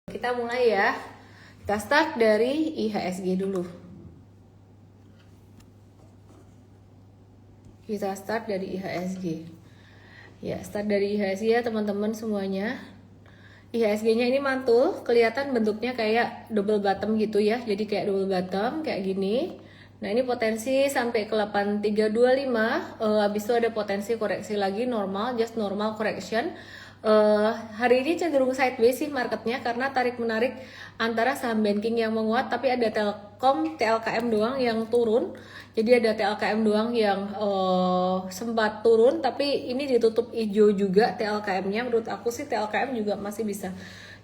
Kita mulai ya. Kita start dari IHSG dulu. Kita start dari IHSG. Ya, start dari IHSG ya teman-teman semuanya. IHSG-nya ini mantul, kelihatan bentuknya kayak double bottom gitu ya. Jadi kayak double bottom kayak gini. Nah, ini potensi sampai ke 8325. Habis itu ada potensi koreksi lagi normal, just normal correction. Hari ini cenderung sideways sih marketnya karena tarik menarik antara saham banking yang menguat, tapi ada Telkom, TLKM doang yang turun. Jadi ada TLKM doang yang sempat turun, tapi ini ditutup hijau juga TLKM-nya. Menurut aku sih TLKM juga masih bisa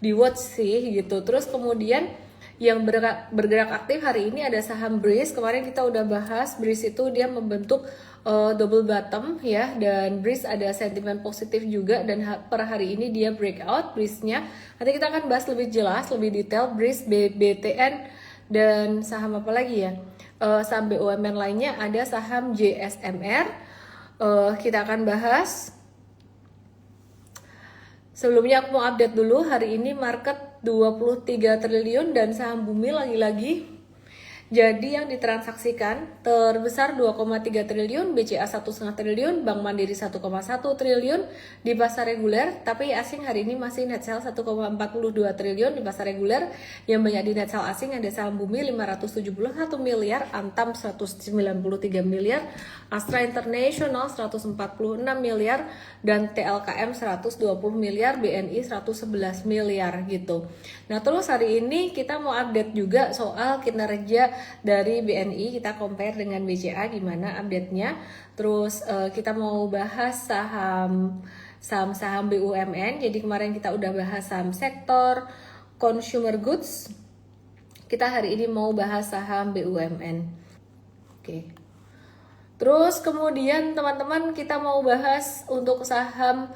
di watch sih gitu. Terus kemudian yang bergerak aktif hari ini ada saham Breeze. Kemarin kita udah bahas Breeze itu dia membentuk double bottom ya, dan Breeze ada sentimen positif juga, dan per hari ini dia breakout Breeze-nya. Nanti kita akan bahas lebih jelas, lebih detail Breeze, BTN, dan saham apa lagi ya, saham BUMN lainnya, ada saham JSMR. Kita akan bahas. Sebelumnya aku mau update dulu, hari ini market 23 triliun dan saham bumi lagi-lagi. Jadi yang ditransaksikan terbesar 2,3 triliun, BCA 1,5 triliun, Bank Mandiri 1,1 triliun di pasar reguler, tapi asing hari ini masih net sell 1,42 triliun di pasar reguler. Yang banyak di net sell asing ada saham bumi 571 miliar, Antam 193 miliar, Astra International 146 miliar, dan TLKM 120 miliar, BNI 111 miliar gitu. Nah, terus hari ini kita mau update juga soal kinerja dari BNI, kita compare dengan BCA gimana update-nya. Terus kita mau bahas saham BUMN. Jadi kemarin kita udah bahas saham sektor consumer goods. Kita hari ini mau bahas saham BUMN. Oke. Terus kemudian teman-teman kita mau bahas untuk saham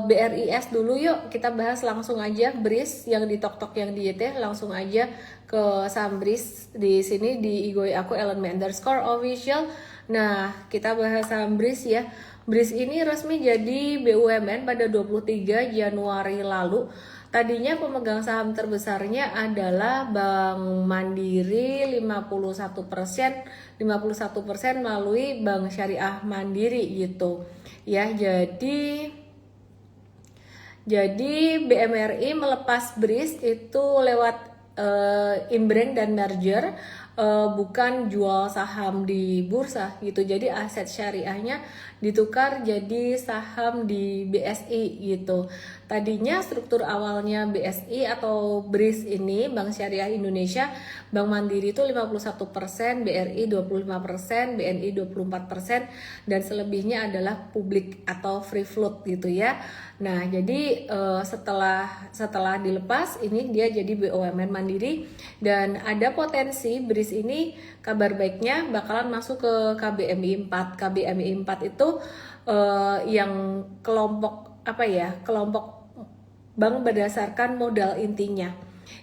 BRIS dulu yuk. Kita bahas langsung aja Breeze yang di tok-tok yang di YT, langsung aja ke saham Breeze di sini di IG aku @ellen_official. Nah, kita bahas saham Breeze ya. Breeze ini resmi jadi BUMN pada 23 Januari lalu. Tadinya pemegang saham terbesarnya adalah Bank Mandiri 51% melalui Bank Syariah Mandiri gitu. Ya, jadi BMRI melepas Breeze itu lewat inbrand dan merger, bukan jual saham di bursa gitu. Jadi aset syariahnya ditukar jadi saham di BSI gitu. Tadinya struktur awalnya BSI atau Breeze ini, Bank Syariah Indonesia, Bank Mandiri itu 51%, BRI 25%, BNI 24%, dan selebihnya adalah publik atau free float gitu ya. Nah, jadi setelah dilepas ini dia jadi BUMN Mandiri, dan ada potensi Breeze ini kabar baiknya bakalan masuk ke KBMI 4. KBMI 4 itu yang kelompok kelompok bank berdasarkan modal intinya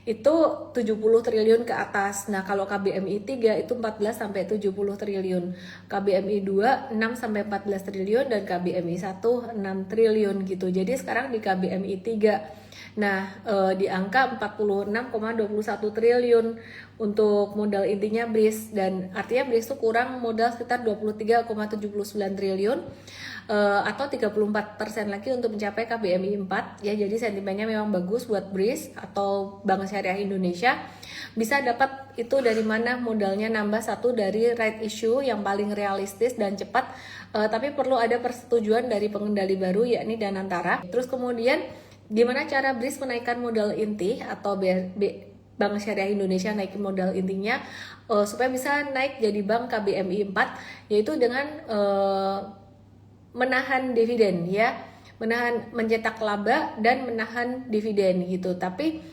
itu 70 triliun ke atas. Nah, kalau KBMI 3 itu 14 sampai 70 triliun. KBMI 2 6 sampai 14 triliun dan KBMI 1 6 triliun gitu. Jadi sekarang di KBMI 3 di angka 46,21 triliun untuk modal intinya Breeze, dan artinya Breeze itu kurang modal sekitar 23,79 triliun atau 34% lagi untuk mencapai KBMI 4 ya. Jadi sentimennya memang bagus buat Breeze atau Bank Syariah Indonesia. Bisa dapat itu dari mana? Modalnya nambah satu dari right issue yang paling realistis dan cepat, tapi perlu ada persetujuan dari pengendali baru yakni Danantara. Terus kemudian gimana cara Breeze menaikkan modal inti atau Bank Syariah Indonesia naikin modal intinya supaya bisa naik jadi bank KBMI 4, yaitu dengan menahan dividen ya, mencetak laba dan menahan dividen gitu. Tapi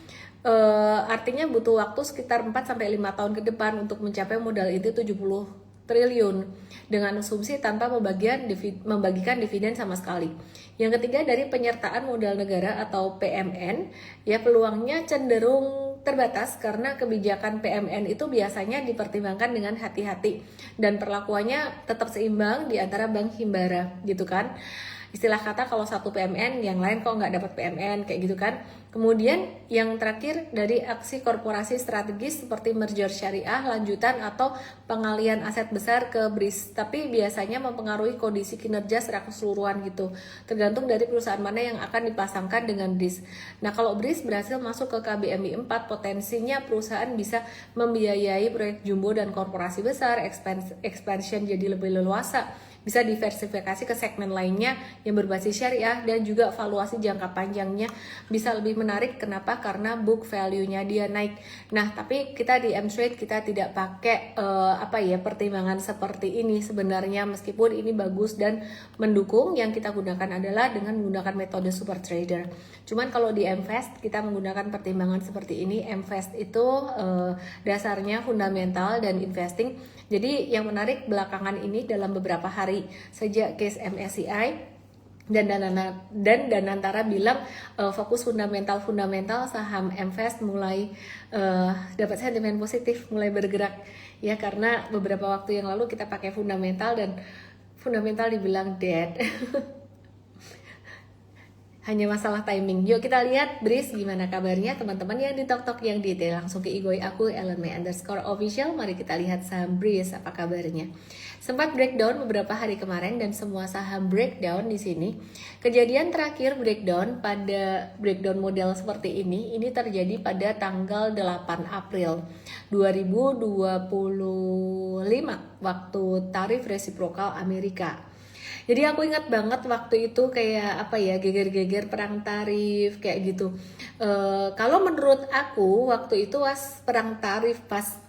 artinya butuh waktu sekitar 4 sampai 5 tahun ke depan untuk mencapai modal inti 70 triliun dengan asumsi tanpa membagikan dividen sama sekali. Yang ketiga dari penyertaan modal negara atau PMN, ya peluangnya cenderung terbatas karena kebijakan PMN itu biasanya dipertimbangkan dengan hati-hati dan perlakuannya tetap seimbang di antara bank himbara gitu kan. istilah kata kalau satu PMN yang lain kok nggak dapat PMN kayak gitu kan. Kemudian yang terakhir dari aksi korporasi strategis seperti merger syariah lanjutan atau pengalian aset besar ke BRIS, tapi biasanya mempengaruhi kondisi kinerja secara keseluruhan gitu, tergantung dari perusahaan mana yang akan dipasangkan dengan BRIS. Nah kalau BRIS berhasil masuk ke KBMI 4, potensinya perusahaan bisa membiayai proyek jumbo dan korporasi besar, expansion jadi lebih leluasa, bisa diversifikasi ke segmen lainnya yang berbasis syariah, dan juga valuasi jangka panjangnya bisa lebih menarik. Kenapa? Karena book value-nya dia naik. Nah, tapi kita di M-Trade kita tidak pakai pertimbangan seperti ini sebenarnya, meskipun ini bagus dan mendukung. Yang kita gunakan adalah dengan menggunakan metode super trader. Cuman kalau di M-Fast kita menggunakan pertimbangan seperti ini. M-Fast itu dasarnya fundamental dan investing. Jadi yang menarik belakangan ini dalam beberapa hari sejak case MSCI dan Danantara bilang fokus fundamental saham M-Fast mulai dapat sentimen positif, mulai bergerak ya, karena beberapa waktu yang lalu kita pakai fundamental dan fundamental dibilang dead. Hanya masalah timing. Yuk kita lihat BRIS gimana kabarnya teman-teman yang di TokTok yang detail. Langsung ke IG aku @ellenmay_official. Mari kita lihat saham BRIS apa kabarnya. Sempat breakdown beberapa hari kemarin dan semua saham breakdown di sini. Kejadian terakhir breakdown model seperti ini terjadi pada tanggal 8 April 2025 waktu tarif resiprokal Amerika. Jadi aku ingat banget waktu itu kayak geger-geger perang tarif kayak gitu. Kalau menurut aku waktu itu perang tarif pas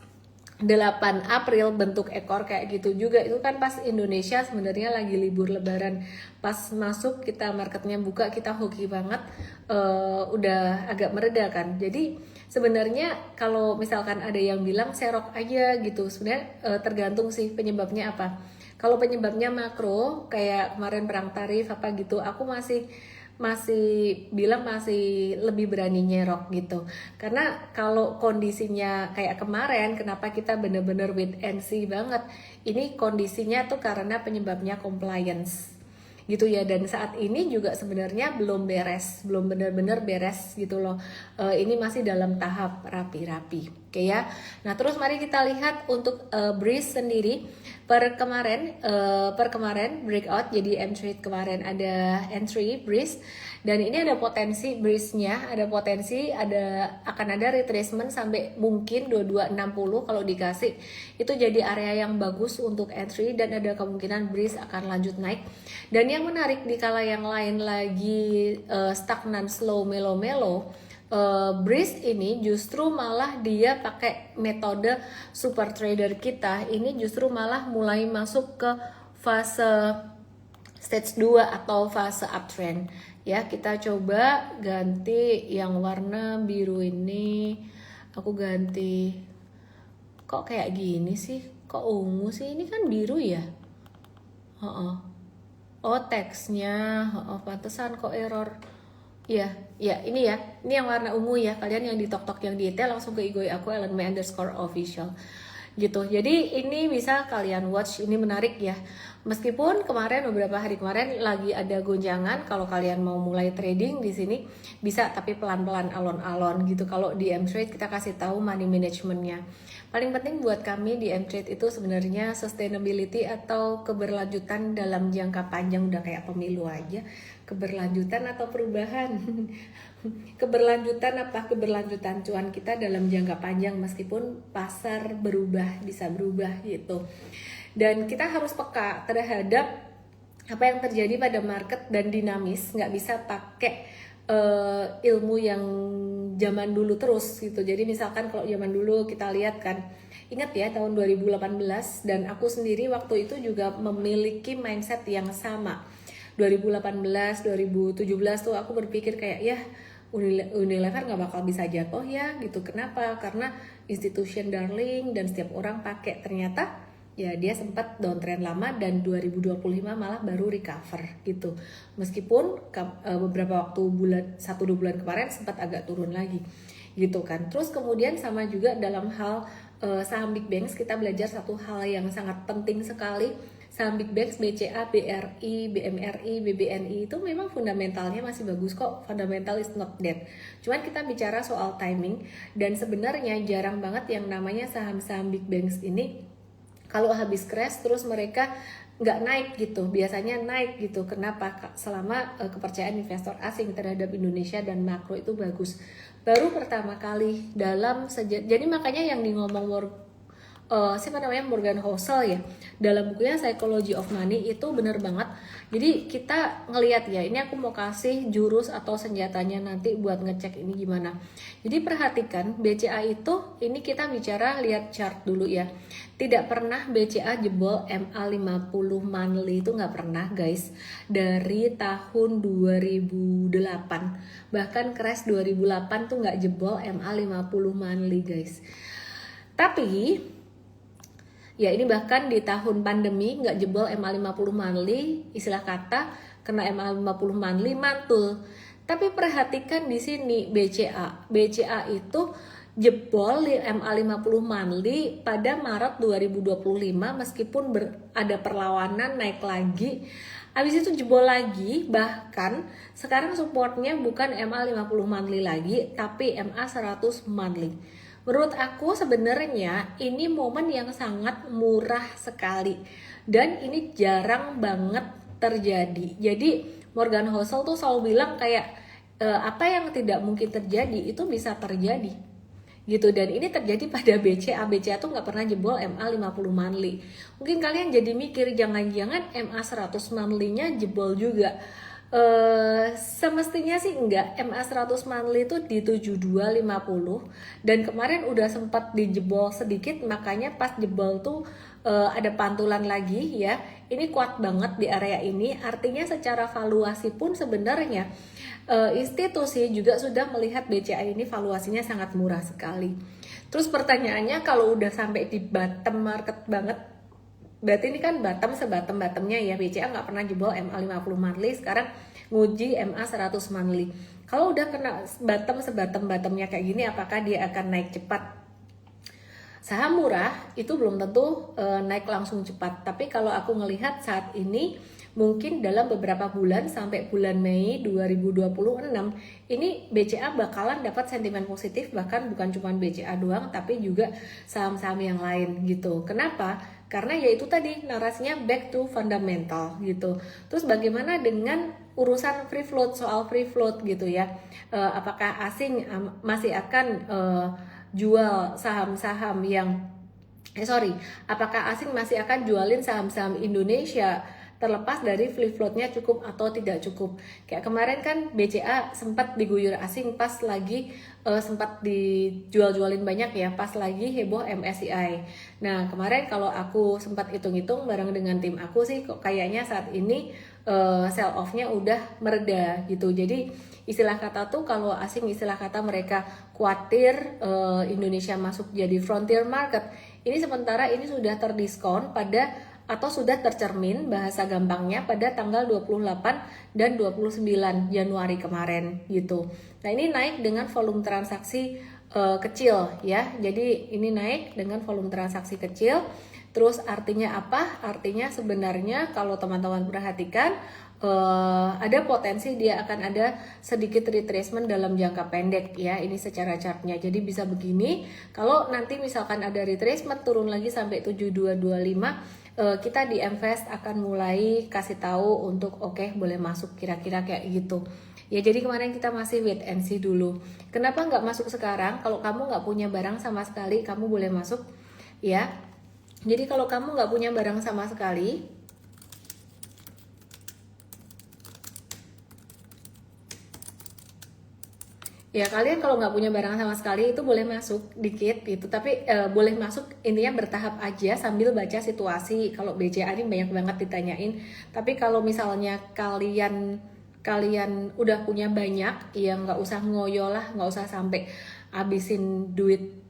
8 April bentuk ekor kayak gitu juga, itu kan pas Indonesia sebenarnya lagi libur lebaran. Pas masuk kita marketnya buka, kita hoki banget, udah agak mereda kan. Jadi sebenarnya kalau misalkan ada yang bilang serok aja gitu, sebenarnya tergantung sih penyebabnya apa. Kalau penyebabnya makro kayak kemarin perang tarif apa gitu, aku masih bilang masih lebih berani nyerok gitu. Karena kalau kondisinya kayak kemarin, kenapa kita bener-bener wait and see banget, ini kondisinya tuh karena penyebabnya compliance gitu ya, dan saat ini juga sebenarnya belum benar-benar beres gitu loh. Ini masih dalam tahap rapi-rapi. Oke ya. Nah, terus mari kita lihat untuk BRIS sendiri per kemarin breakout. Jadi M-Trade kemarin ada entry BRIS, dan ini ada potensi BRIS-nya, akan ada retracement sampai mungkin 2260 kalau dikasih. Itu jadi area yang bagus untuk entry dan ada kemungkinan BRIS akan lanjut naik. Dan yang menarik di kala yang lain lagi stagnan slow melo-melo, BRIS ini justru malah dia pakai metode super trader kita ini justru malah mulai masuk ke fase stage 2 atau fase uptrend ya. Kita coba ganti yang warna biru ini, aku ganti, kok kayak gini sih, kok ungu sih, ini kan biru ya. Oh teksnya, pantesan kok error. Ya, ini yang warna ungu ya. Kalian yang di TokTok yang detail langsung ke IG aku @ellenmay_official gitu. Jadi ini bisa kalian watch, ini menarik ya. Meskipun beberapa hari kemarin lagi ada gonjangan, kalau kalian mau mulai trading di sini bisa, tapi pelan-pelan alon-alon gitu. Kalau di M-Trade kita kasih tahu money managementnya. Paling penting buat kami di M-Trade itu sebenarnya sustainability atau keberlanjutan dalam jangka panjang, udah kayak pemilu aja. Keberlanjutan atau perubahan. Keberlanjutan cuan kita dalam jangka panjang meskipun pasar bisa berubah gitu. Dan kita harus peka terhadap apa yang terjadi pada market dan dinamis, nggak bisa pakai ilmu yang zaman dulu terus gitu. Jadi misalkan kalau zaman dulu kita lihat kan, ingat ya tahun 2018, dan aku sendiri waktu itu juga memiliki mindset yang sama. 2018, 2017 tuh aku berpikir kayak ya Unilever nggak bakal bisa jatuh ya gitu. Kenapa? Karena institution darling dan setiap orang pakai. Ternyata ya dia sempat downtrend lama dan 2025 malah baru recover gitu. Meskipun beberapa waktu 1-2 bulan kemarin sempat agak turun lagi gitu kan. Terus kemudian sama juga dalam hal saham big banks, kita belajar satu hal yang sangat penting sekali. saham Big Banks, BCA, BRI, BMRI, BBNI itu memang fundamentalnya masih bagus kok. Fundamental is not dead. Cuman kita bicara soal timing, dan sebenarnya jarang banget yang namanya saham-saham Big Banks ini kalau habis crash terus mereka nggak naik gitu. Biasanya naik gitu. Kenapa? Selama kepercayaan investor asing terhadap Indonesia dan makro itu bagus. Baru pertama kali dalam jadi makanya yang di ngomong siapa namanya Morgan Housel ya, dalam bukunya Psychology of Money itu bener banget. Jadi kita ngelihat ya, ini aku mau kasih jurus atau senjatanya nanti buat ngecek ini gimana. Jadi perhatikan BCA itu, ini kita bicara lihat chart dulu ya. Tidak pernah BCA jebol MA50 monthly, itu nggak pernah guys, dari tahun 2008. Bahkan crash 2008 tuh nggak jebol MA50 monthly guys. Tapi ya ini bahkan di tahun pandemi nggak jebol MA50 monthly, istilah kata kena MA50 monthly mantul. Tapi perhatikan di sini BCA itu jebol MA50 monthly pada Maret 2025 meskipun ada perlawanan naik lagi. Habis itu jebol lagi, bahkan sekarang supportnya bukan MA50 monthly lagi tapi MA100 monthly. Menurut aku sebenarnya ini momen yang sangat murah sekali dan ini jarang banget terjadi. Jadi Morgan Housel tuh selalu bilang kayak apa yang tidak mungkin terjadi itu bisa terjadi gitu, dan ini terjadi pada BCA tuh nggak pernah jebol MA50 monthly. Mungkin kalian jadi mikir jangan-jangan MA100 monthly-nya jebol juga. Semestinya sih enggak. MA100 monthly itu di 7250 dan kemarin udah sempat dijebol sedikit, makanya pas jebol tuh ada pantulan lagi ya. Ini kuat banget di area ini, artinya secara valuasi pun sebenarnya institusi juga sudah melihat BCA ini valuasinya sangat murah sekali. Terus pertanyaannya, kalau udah sampai di bottom market banget, berarti ini kan bottom sebatem-batemnya ya. BCA nggak pernah jebol MA50 monthly, sekarang nguji MA100 monthly. Kalau udah kena bottom sebatem-batemnya kayak gini, apakah dia akan naik cepat? Saham murah itu belum tentu naik langsung cepat, tapi kalau aku ngelihat saat ini mungkin dalam beberapa bulan sampai bulan Mei 2026 ini BCA bakalan dapat sentimen positif, bahkan bukan cuma BCA doang tapi juga saham-saham yang lain gitu. Kenapa? Karena yaitu tadi narasinya back to fundamental gitu. Terus bagaimana dengan urusan free float, soal free float gitu ya, apakah asing masih akan jual saham-saham yang apakah asing masih akan jualin saham-saham Indonesia terlepas dari free floatnya cukup atau tidak cukup. Kayak kemarin kan BCA sempat diguyur asing pas lagi sempat dijual-jualin banyak ya, pas lagi heboh MSCI. Nah kemarin kalau aku sempat hitung-hitung bareng dengan tim aku sih, kok kayaknya saat ini sell off-nya udah mereda gitu. Jadi istilah kata tuh kalau asing, istilah kata mereka khawatir Indonesia masuk jadi frontier market. Ini sementara ini sudah terdiskon pada atau sudah tercermin bahasa gampangnya pada tanggal 28 dan 29 Januari kemarin gitu. Nah ini naik dengan volume transaksi kecil ya. Jadi ini naik dengan volume transaksi kecil. Terus artinya apa? Artinya sebenarnya kalau teman-teman perhatikan ada potensi dia akan ada sedikit retracement dalam jangka pendek ya, ini secara chartnya. Jadi bisa begini, kalau nanti misalkan ada retracement turun lagi sampai 7225, kita di Mvest akan mulai kasih tahu untuk oke, boleh masuk kira-kira kayak gitu. Ya jadi kemarin kita masih wait and see dulu. Kenapa nggak masuk sekarang? Kalau kamu nggak punya barang sama sekali, kamu boleh masuk ya. Jadi kalau kamu nggak punya barang sama sekali, ya kalian kalau nggak punya barang sama sekali itu boleh masuk dikit gitu, tapi boleh masuk intinya bertahap aja sambil baca situasi. Kalau BCA ini banyak banget ditanyain, tapi kalau misalnya kalian udah punya banyak, ya nggak usah ngoyo lah, nggak usah sampai habisin duit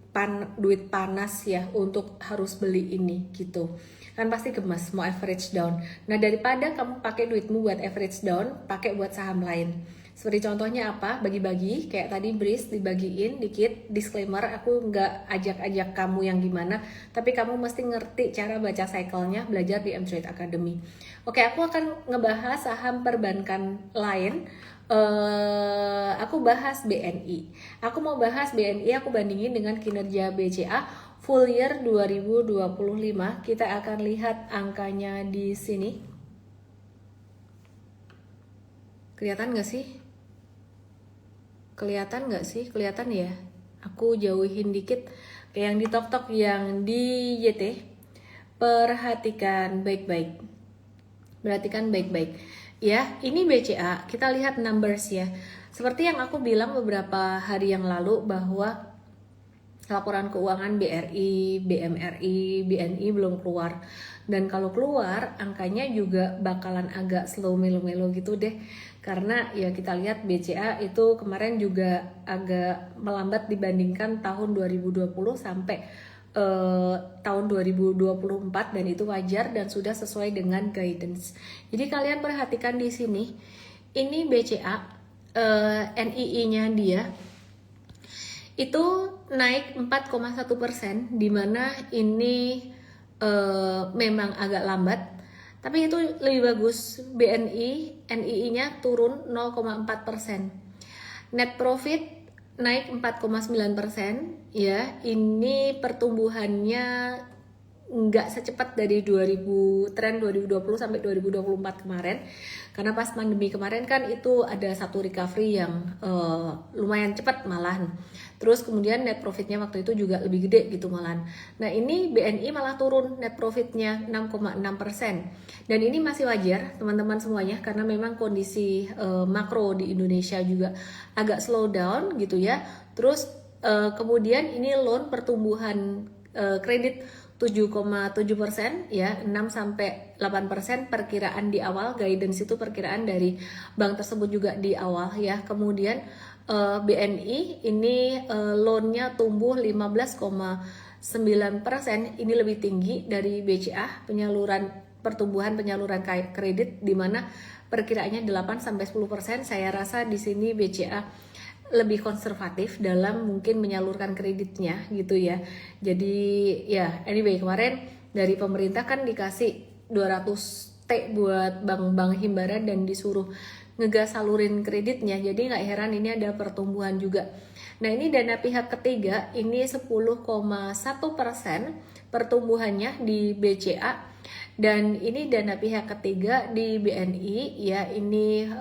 panas ya untuk harus beli ini gitu. Kan pasti gemes mau average down. Nah daripada kamu pakai duitmu buat average down, pakai buat saham lain. Seperti contohnya apa? Bagi-bagi, kayak tadi BRIS dibagiin dikit, disclaimer, aku nggak ajak-ajak kamu yang gimana, tapi kamu mesti ngerti cara baca cycle-nya, belajar di M-Trade Academy. Oke, aku akan ngebahas saham perbankan lain. Aku bahas BNI. Aku mau bahas BNI, aku bandingin dengan kinerja BCA full year 2025. Kita akan lihat angkanya di sini. Kelihatan nggak sih? Kelihatan nggak sih? Kelihatan ya? Aku jauhin dikit. Kayak yang di TokTok, yang di YT. Perhatikan baik-baik. Perhatikan baik-baik. Ya, ini BCA. Kita lihat numbers ya. Seperti yang aku bilang beberapa hari yang lalu bahwa laporan keuangan BRI, BMRI, BNI belum keluar. Dan kalau keluar, angkanya juga bakalan agak slow melo-melo gitu deh. Karena ya kita lihat BCA itu kemarin juga agak melambat dibandingkan tahun 2020 sampai tahun 2024, dan itu wajar dan sudah sesuai dengan guidance. Jadi kalian perhatikan di sini, ini BCA NII-nya dia itu naik 4,1%, dimana ini memang agak lambat, tapi itu lebih bagus. BNI NII-nya turun 0,4%. Net profit naik 4,9%, ya. Ini pertumbuhannya nggak secepat dari tren 2020 sampai 2024 kemarin, karena pas pandemi kemarin kan itu ada satu recovery yang lumayan cepat malahan. Terus kemudian net profitnya waktu itu juga lebih gede gitu malahan. Nah ini BNI malah turun net profitnya 6,6%, dan ini masih wajar teman-teman semuanya, karena memang kondisi makro di Indonesia juga agak slow down gitu ya. Terus kemudian ini loan pertumbuhan kredit 7,7%, ya, 6-8% perkiraan di awal. Guidance itu perkiraan dari bank tersebut juga di awal ya. Kemudian BNI ini loan-nya tumbuh 15,9%, ini lebih tinggi dari BCA pertumbuhan penyaluran kredit, di mana perkiraannya 8-10%. Saya rasa di sini BCA lebih konservatif dalam mungkin menyalurkan kreditnya gitu ya. Jadi ya anyway, kemarin dari pemerintah kan dikasih 200T buat bank-bank himbara dan disuruh ngegas salurin kreditnya, jadi nggak heran ini ada pertumbuhan juga. Nah ini dana pihak ketiga, ini 10,1% pertumbuhannya di BCA, dan ini dana pihak ketiga di BNI ya. Ini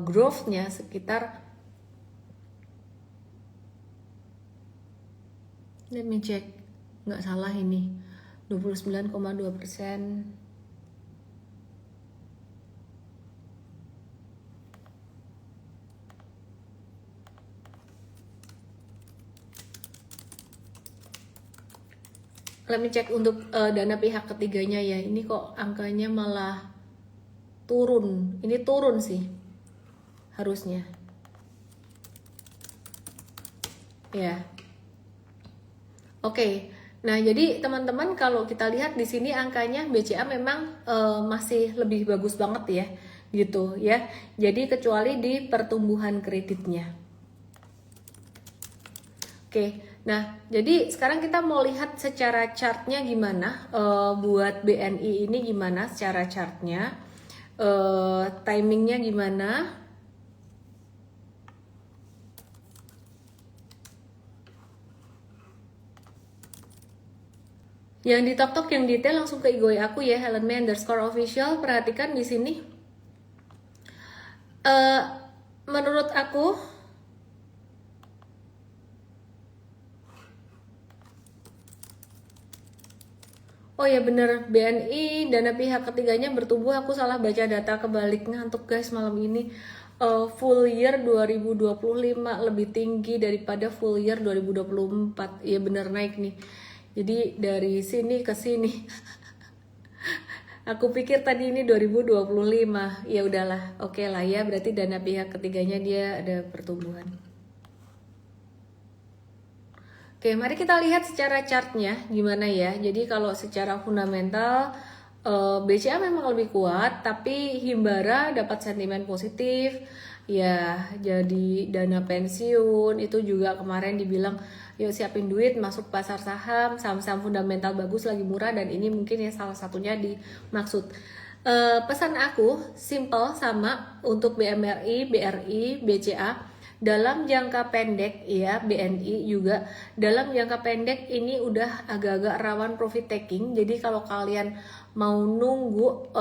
growth-nya sekitar, let me check, nggak salah ini 29,2%. Let me check untuk dana pihak ketiganya ya. Ini kok angkanya malah turun. Ini turun sih harusnya. Ya. Oke. Nah, jadi teman-teman kalau kita lihat di sini angkanya BCA memang masih lebih bagus banget ya, gitu ya. Jadi kecuali di pertumbuhan kreditnya. Oke. Nah, jadi sekarang kita mau lihat secara chartnya gimana, buat BNI ini gimana secara chartnya, timingnya gimana. Yang di TokTok yang detail langsung ke IG aku ya, HelenMay_official. Perhatikan di sini. Menurut aku oh ya bener, BNI dana pihak ketiganya bertumbuh. Aku salah baca data, kebalik, ngantuk guys malam ini. Full year 2025 lebih tinggi daripada full year 2024. Ya bener, naik nih. Jadi dari sini ke sini. Aku pikir tadi ini 2025. Ya udahlah, oke lah ya, berarti dana pihak ketiganya dia ada pertumbuhan. Oke, mari kita lihat secara chartnya gimana ya. Jadi kalau secara fundamental BCA memang lebih kuat, tapi Himbara dapat sentimen positif, ya jadi dana pensiun itu juga kemarin dibilang yuk siapin duit masuk pasar saham, saham-saham fundamental bagus lagi murah, dan ini mungkin ya salah satunya dimaksud. Pesan aku simple sama untuk BMRI, BRI, BCA dalam jangka pendek ya, BNI juga dalam jangka pendek ini udah agak-agak rawan profit taking. Jadi kalau kalian mau nunggu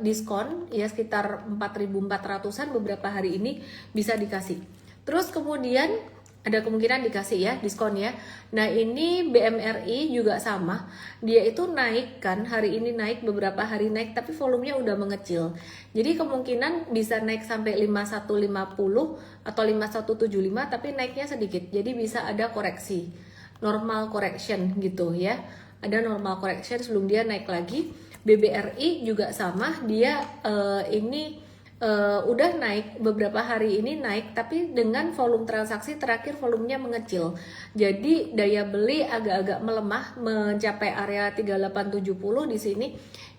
diskon ya sekitar 4.400-an beberapa hari ini bisa dikasih. Terus kemudian ada kemungkinan dikasih ya diskon ya. Nah ini BMRI juga sama, dia itu naik kan, hari ini naik, beberapa hari naik, tapi volumenya udah mengecil. Jadi kemungkinan bisa naik sampai 5150 atau 5175, tapi naiknya sedikit. Jadi bisa ada koreksi, normal correction gitu ya. Ada normal correction sebelum dia naik lagi. BBRI juga sama, dia ini udah naik beberapa hari ini naik, tapi dengan volume transaksi terakhir volumenya mengecil. Jadi daya beli agak-agak melemah mencapai area 3870 di sini.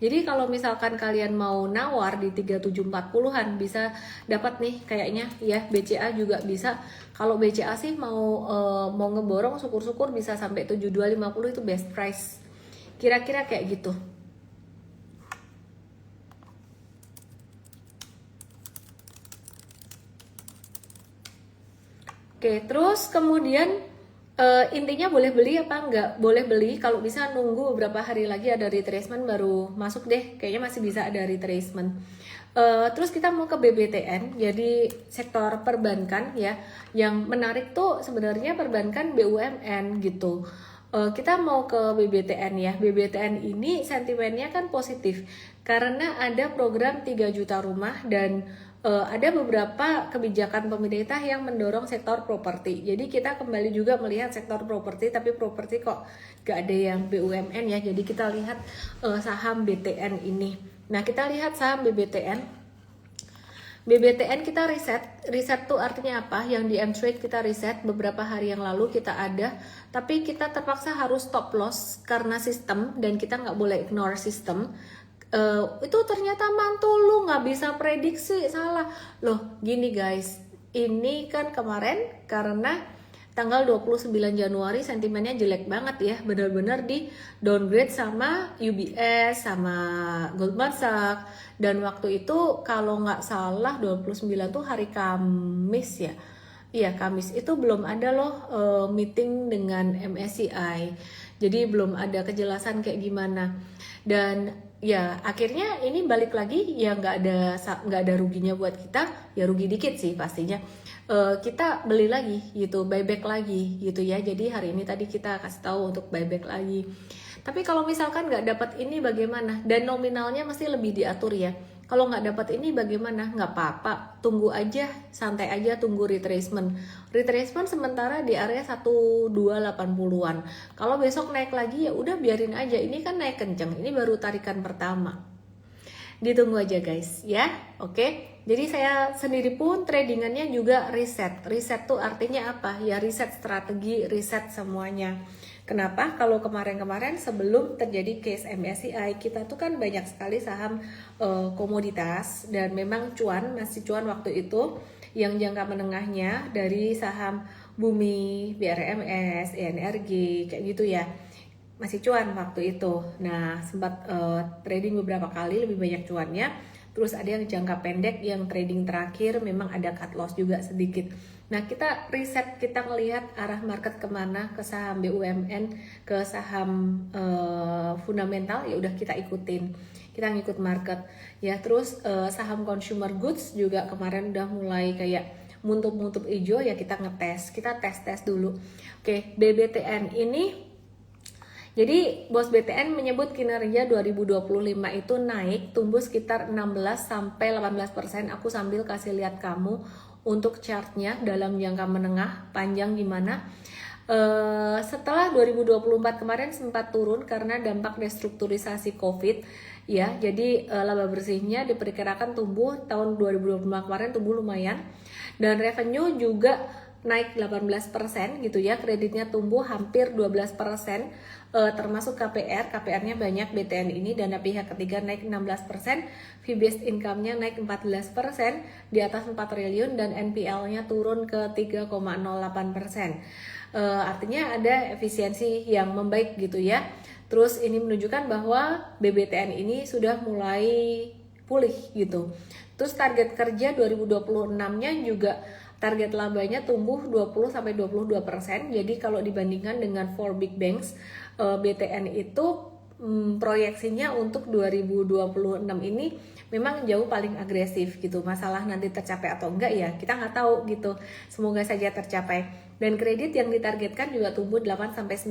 Jadi kalau misalkan kalian mau nawar di 3740-an bisa dapat nih kayaknya ya. BCA juga bisa. Kalau BCA sih mau ngeborong syukur-syukur bisa sampai 7250, itu best price. Kira-kira kayak gitu. Oke, terus kemudian intinya boleh beli apa enggak? Boleh beli, kalau bisa nunggu beberapa hari lagi ada retracement baru masuk deh. Kayaknya masih bisa ada retracement. Terus kita mau ke BBTN, jadi sektor perbankan ya. Yang menarik tuh sebenarnya perbankan BUMN gitu. Kita mau ke BBTN ya. BBTN ini sentimennya kan positif karena ada program 3 juta rumah dan ada beberapa kebijakan pemerintah yang mendorong sektor properti. Jadi kita kembali juga melihat sektor properti, tapi properti kok gak ada yang BUMN ya. Jadi kita lihat saham BTN ini. Nah kita lihat saham BBTN. BBTN kita riset tuh artinya apa? Yang di M-Trade kita riset beberapa hari yang lalu kita ada, tapi kita terpaksa harus stop loss karena sistem, dan kita nggak boleh ignore sistem. Itu ternyata mantul, lu nggak bisa prediksi, salah loh. Gini guys, ini kan kemarin karena tanggal 29 Januari sentimennya jelek banget ya, benar-benar di downgrade sama UBS sama Goldman Sachs, dan waktu itu kalau nggak salah 29 tuh hari Kamis ya. Iya Kamis itu belum ada loh meeting dengan MSCI, jadi belum ada kejelasan kayak gimana. Dan ya akhirnya ini balik lagi ya, nggak ada ruginya buat kita, ya rugi dikit sih pastinya. Kita beli lagi gitu, buyback lagi gitu ya. Jadi hari ini tadi kita kasih tahu untuk buyback lagi. Tapi kalau misalkan nggak dapat ini bagaimana? Dan nominalnya mesti lebih diatur ya. Kalau nggak dapat ini bagaimana? Nggak apa-apa, tunggu aja, santai aja, tunggu retracement. Retracement sementara di area 1280-an. Kalau besok naik lagi ya udah biarin aja. Ini kan naik kenceng, ini baru tarikan pertama. Ditunggu aja guys ya. Oke. Jadi saya sendiri pun tradingannya juga riset. Riset tuh artinya apa? Ya riset strategi, riset semuanya. Kenapa? Kalau kemarin-kemarin sebelum terjadi case MSCI, kita tuh kan banyak sekali saham komoditas, dan memang masih cuan waktu itu. Yang jangka menengahnya dari saham Bumi, BRMS, ENRG, kayak gitu ya. Masih cuan waktu itu. Nah, sempat trading beberapa kali, lebih banyak cuannya. Terus ada yang jangka pendek, yang trading terakhir memang ada cut loss juga sedikit. Nah kita riset, kita ngelihat arah market kemana, ke saham BUMN, ke saham fundamental, ya udah kita ikutin, kita ngikut market ya. Terus saham consumer goods juga kemarin udah mulai kayak muntup-muntup hijau ya, kita ngetes, kita tes dulu. Oke, BBTN ini. Jadi bos BTN menyebut kinerja 2025 itu naik, tumbuh sekitar 16-18%. Aku sambil kasih lihat kamu untuk chartnya dalam jangka menengah panjang gimana. Setelah 2024 kemarin sempat turun karena dampak restrukturisasi COVID ya. Jadi laba bersihnya diperkirakan tumbuh tahun 2025 kemarin tumbuh lumayan, dan revenue juga naik 18% gitu ya, kreditnya tumbuh hampir 12%, termasuk KPR, KPR-nya banyak BTN ini, dana pihak ketiga naik 16%, fee based income-nya naik 14%, di atas 4 triliun, dan NPL-nya turun ke 3,08%. Artinya ada efisiensi yang membaik gitu ya. Terus ini menunjukkan bahwa BBTN ini sudah mulai pulih gitu. Terus target kerja 2026-nya juga target labanya tumbuh 20-22%. Jadi kalau dibandingkan dengan 4 big banks, BTN itu proyeksinya untuk 2026 ini memang jauh paling agresif gitu. Masalah nanti tercapai atau enggak ya kita nggak tahu gitu. Semoga saja tercapai. Dan kredit yang ditargetkan juga tumbuh 8-9%,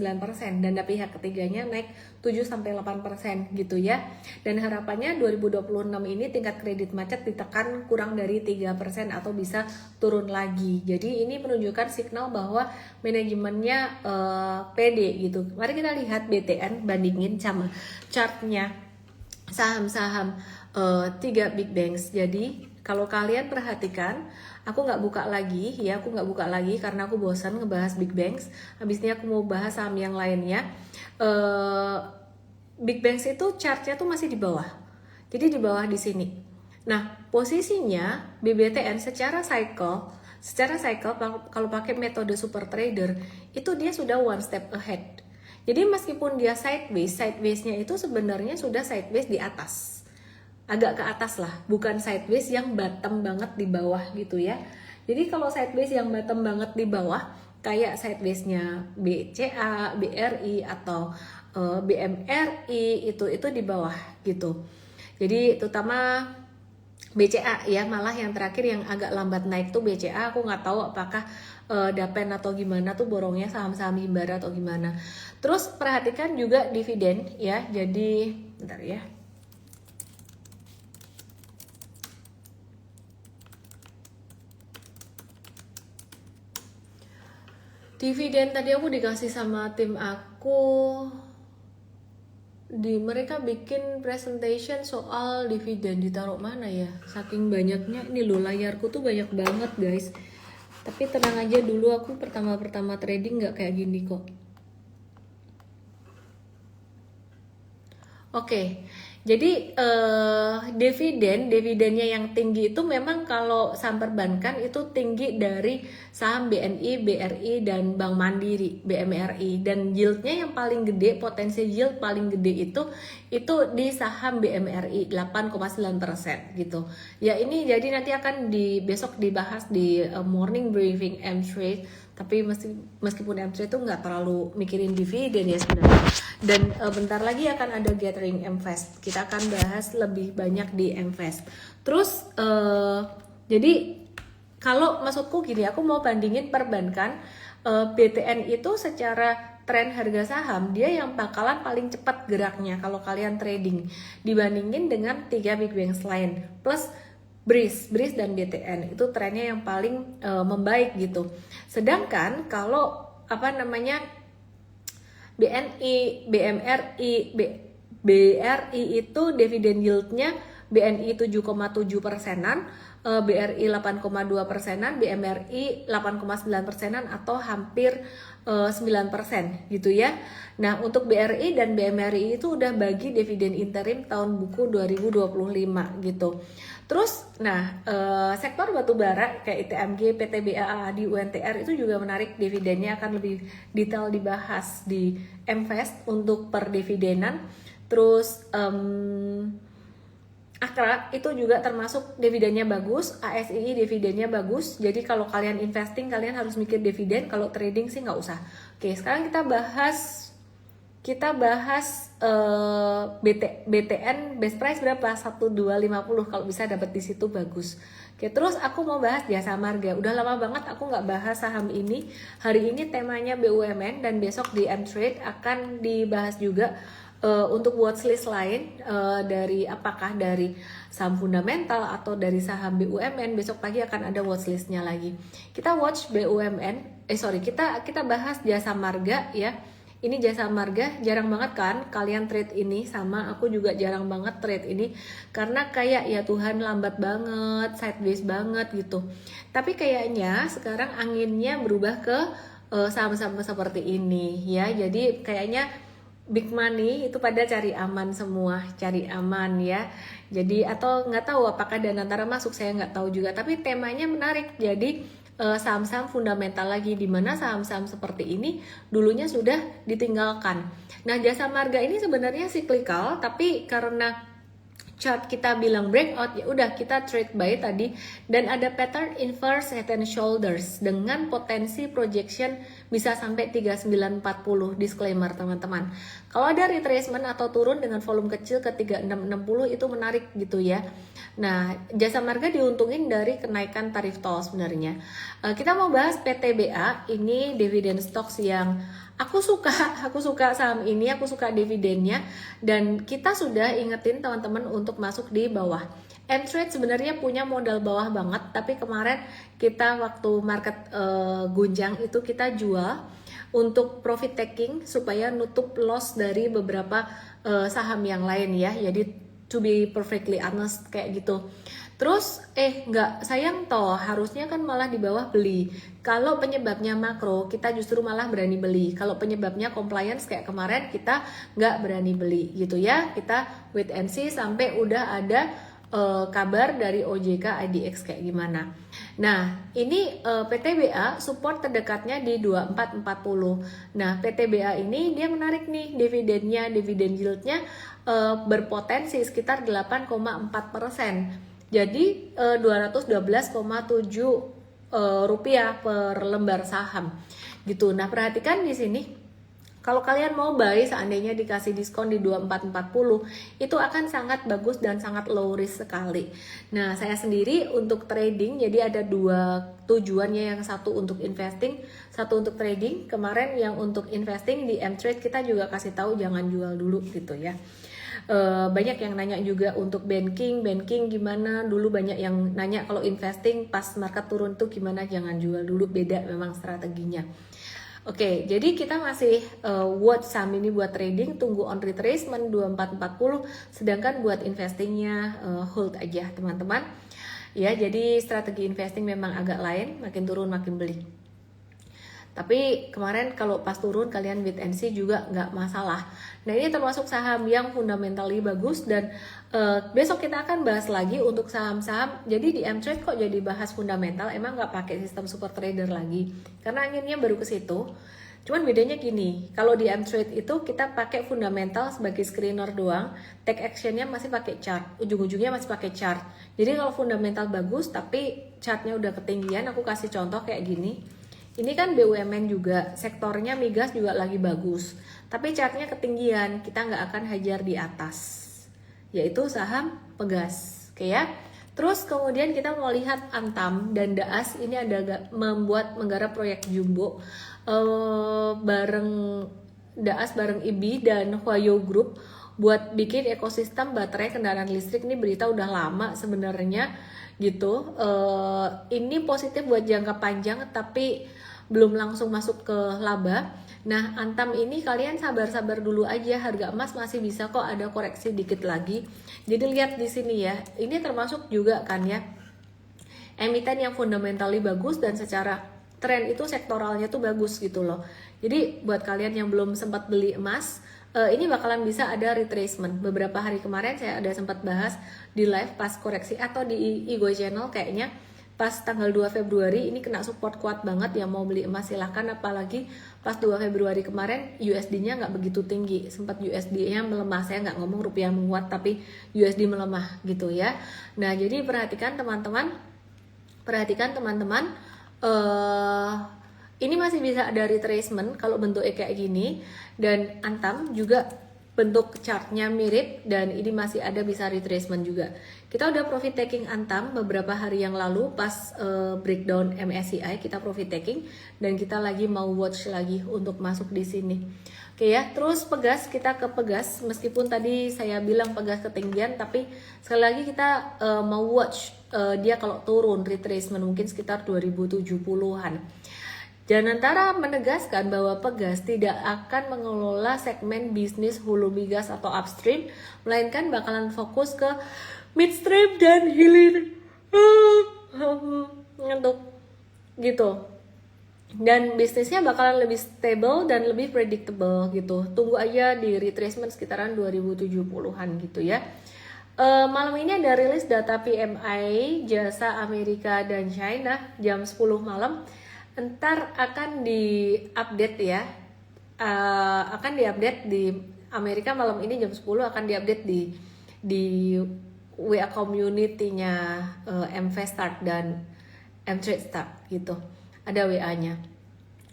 dana pihak ketiganya naik 7-8% gitu ya. Dan harapannya 2026 ini tingkat kredit macet ditekan kurang dari 3% atau bisa turun lagi. Jadi ini menunjukkan signal bahwa manajemennya pede gitu. Mari kita lihat BTN bandingin sama chartnya saham-saham 3 big banks. Jadi kalau kalian perhatikan, aku nggak buka lagi ya, aku nggak buka lagi karena aku bosan ngebahas big banks. Habis ini aku mau bahas saham yang lainnya. Big banks itu chartnya tuh masih di bawah, jadi di bawah di sini. Nah posisinya BBTN secara cycle kalau pakai metode super trader itu dia sudah one step ahead. Jadi meskipun dia sideways-nya itu sebenarnya sudah sideways di atas, agak ke atas lah, bukan sideways yang bottom banget di bawah gitu ya. Jadi kalau sideways yang bottom banget di bawah kayak sideways-nya BCA, BRI atau BMRI itu di bawah gitu. Jadi terutama BCA ya, malah yang terakhir yang agak lambat naik tuh BCA. Aku nggak tahu apakah Dapen atau gimana tuh borongnya saham-saham Himbara atau gimana. Terus perhatikan juga dividen ya. Jadi bentar ya. Dividen tadi aku dikasih sama tim aku, mereka bikin presentation soal dividen, ditaruh mana ya, saking banyaknya. Ini loh, layarku tuh banyak banget guys, tapi tenang aja dulu, aku pertama trading nggak kayak gini kok. Oke. Jadi dividennya yang tinggi itu memang kalau saham perbankan itu tinggi dari saham BNI, BRI, dan Bank Mandiri, BMRI. Dan yieldnya yang paling gede, potensi yield paling gede itu di saham BMRI 8,9% gitu. Ya ini jadi nanti akan besok dibahas di morning briefing M-Trade. Tapi meskipun M3 itu nggak terlalu mikirin dividen ya sebenarnya. Dan bentar lagi akan ada gathering MFest. Kita akan bahas lebih banyak di MFest. Terus jadi kalau maksudku gini, aku mau bandingin perbankan, BTN itu secara tren harga saham dia yang bakalan paling cepat geraknya kalau kalian trading dibandingin dengan 3 big banks lain. Plus BRIS dan BTN itu trennya yang paling membaik gitu. Sedangkan kalau BNI, BMRI, BRI itu dividen yieldnya BNI 7,7%, BRI 8,2%, BMRI 8,9% atau hampir 9% gitu ya. Nah untuk BRI dan BMRI itu udah bagi dividen interim tahun buku 2025 gitu. Terus, sektor batubara kayak ITMG, PTBA, AADI, UNTR itu juga menarik, dividennya akan lebih detail dibahas di MFest untuk per dividenan. Terus Akra itu juga termasuk dividennya bagus, ASII dividennya bagus. Jadi kalau kalian investing kalian harus mikir dividen, kalau trading sih nggak usah. Oke, sekarang kita bahas BTN best price berapa? 1250, kalau bisa dapat di situ bagus. Oke, terus aku mau bahas Jasa Marga. Udah lama banget aku nggak bahas saham ini. Hari ini temanya BUMN dan besok di M-Trade akan dibahas juga untuk watchlist lain, apakah dari saham fundamental atau dari saham BUMN. Besok pagi akan ada watchlistnya lagi. Kita watch BUMN, kita bahas Jasa Marga ya. Ini Jasa Marga, jarang banget kan kalian trade ini, sama aku juga jarang banget trade ini karena kayak ya Tuhan lambat banget, sideways banget gitu. Tapi kayaknya sekarang anginnya berubah ke saham-saham seperti ini ya. Jadi kayaknya big money itu pada cari aman semua, cari aman ya. Jadi atau nggak tahu apakah Danantara masuk, saya nggak tahu juga. Tapi temanya menarik. Jadi saham-saham fundamental lagi, di mana saham-saham seperti ini dulunya sudah ditinggalkan. Nah, Jasa Marga ini sebenarnya cyclical, tapi karena chart kita bilang breakout, ya udah kita trade buy tadi, dan ada pattern inverse head and shoulders dengan potensi projection bisa sampai 3940. Disclaimer teman-teman, kalau ada retracement atau turun dengan volume kecil ke 3660 itu menarik gitu ya. Nah, Jasa Marga diuntungin dari kenaikan tarif tol sebenarnya. Kita mau bahas PTBA, ini dividend stocks yang aku suka saham ini, aku suka dividennya, dan kita sudah ingetin teman-teman untuk masuk di bawah. M-Trade sebenarnya punya modal bawah banget, tapi kemarin kita waktu market gunjang itu kita jual untuk profit taking supaya nutup loss dari beberapa saham yang lain ya. Jadi to be perfectly honest kayak gitu. Terus nggak, sayang toh, harusnya kan malah di bawah beli. Kalau penyebabnya makro, kita justru malah berani beli. Kalau penyebabnya compliance kayak kemarin, kita nggak berani beli gitu ya. Kita wait and see sampai udah ada kabar dari OJK IDX kayak gimana. Nah, ini PTBA support terdekatnya di 2440. Nah, PTBA ini dia menarik nih dividennya, dividen yieldnya berpotensi sekitar 8,4%. Jadi 212,7 rupiah per lembar saham gitu. Nah, perhatikan di sini, kalau kalian mau buy seandainya dikasih diskon di 2440 itu akan sangat bagus dan sangat low risk sekali. Nah, saya sendiri untuk trading jadi ada dua tujuannya, yang satu untuk investing, satu untuk trading. Kemarin yang untuk investing di M-Trade kita juga kasih tahu jangan jual dulu gitu ya. Banyak yang nanya juga untuk banking gimana, dulu banyak yang nanya kalau investing pas market turun tuh gimana, jangan jual dulu, beda memang strateginya. Oke, jadi kita masih watch saham ini buat trading, tunggu on retracement 2440, sedangkan buat investingnya hold aja teman-teman ya. Jadi strategi investing memang agak lain, makin turun makin beli. Tapi kemarin kalau pas turun kalian wait and see juga nggak masalah. Nah, ini termasuk saham yang fundamentally bagus, dan besok kita akan bahas lagi untuk saham-saham. Jadi di M-Trade kok jadi bahas fundamental, emang nggak pakai sistem super trader lagi karena anginnya baru ke situ. Cuman bedanya gini, kalau di M-Trade itu kita pakai fundamental sebagai screener doang, take actionnya masih pakai chart, ujung-ujungnya masih pakai chart. Jadi kalau fundamental bagus tapi chartnya udah ketinggian, aku kasih contoh kayak gini. Ini kan BUMN juga, sektornya migas juga lagi bagus, tapi chartnya ketinggian, kita nggak akan hajar di atas, yaitu saham Pegas, oke ya. Terus kemudian kita mau lihat Antam dan Daas, ini ada menggarap proyek jumbo bareng Daas bareng IBI dan Huayo Group buat bikin ekosistem baterai kendaraan listrik. Ini berita udah lama sebenarnya gitu. Ini positif buat jangka panjang tapi belum langsung masuk ke laba. Nah, Antam ini kalian sabar-sabar dulu aja, harga emas masih bisa kok ada koreksi dikit lagi. Jadi lihat di sini ya, ini termasuk juga kan ya emiten yang fundamentally bagus dan secara tren itu sektoralnya tuh bagus gitu loh. Jadi buat kalian yang belum sempat beli emas, ini bakalan bisa ada retracement. Beberapa hari kemarin saya ada sempat bahas di live pas koreksi atau di Igo Channel kayaknya. Pas tanggal 2 Februari ini kena support kuat banget, yang mau beli emas silahkan, apalagi pas 2 Februari kemarin USD-nya nggak begitu tinggi, sempat USD-nya melemah, saya nggak ngomong rupiah menguat tapi USD melemah gitu ya. Nah, jadi perhatikan teman-teman, ini masih bisa ada retracement kalau bentuknya kayak gini, dan Antam juga bentuk chartnya mirip, dan ini masih ada bisa retracement juga. Kita udah profit taking Antam beberapa hari yang lalu pas breakdown MSCI, kita profit taking, dan kita lagi mau watch lagi untuk masuk di sini. Oke ya, terus Pegas, kita ke Pegas, meskipun tadi saya bilang Pegas ketinggian, tapi sekali lagi kita mau watch dia kalau turun retracement mungkin sekitar 2070-an. Janantara menegaskan bahwa Pegas tidak akan mengelola segmen bisnis hulu migas atau upstream, melainkan bakalan fokus ke midstream dan hilir untuk gitu. Dan bisnisnya bakalan lebih stable dan lebih predictable gitu. Tunggu aja di retracement sekitaran 2070-an gitu ya. Malam ini ada rilis data PMI jasa Amerika dan China jam 10 malam. Entar akan diupdate ya. Akan diupdate di Amerika malam ini jam 10 akan diupdate di WA community-nya MVestart dan Mtrade Start gitu. Ada WA-nya.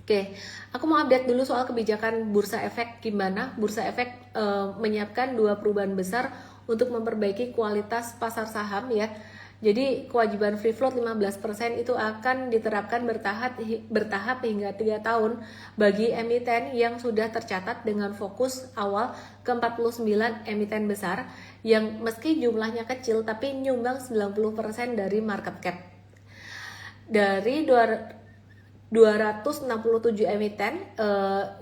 Oke, aku mau update dulu soal kebijakan Bursa Efek gimana. Bursa Efek menyiapkan 2 perubahan besar untuk memperbaiki kualitas pasar saham ya. Jadi kewajiban free float 15% itu akan diterapkan bertahap hingga 3 tahun bagi emiten yang sudah tercatat dengan fokus awal ke 49 emiten besar yang meski jumlahnya kecil tapi nyumbang 90% dari market cap. Dari 267 emiten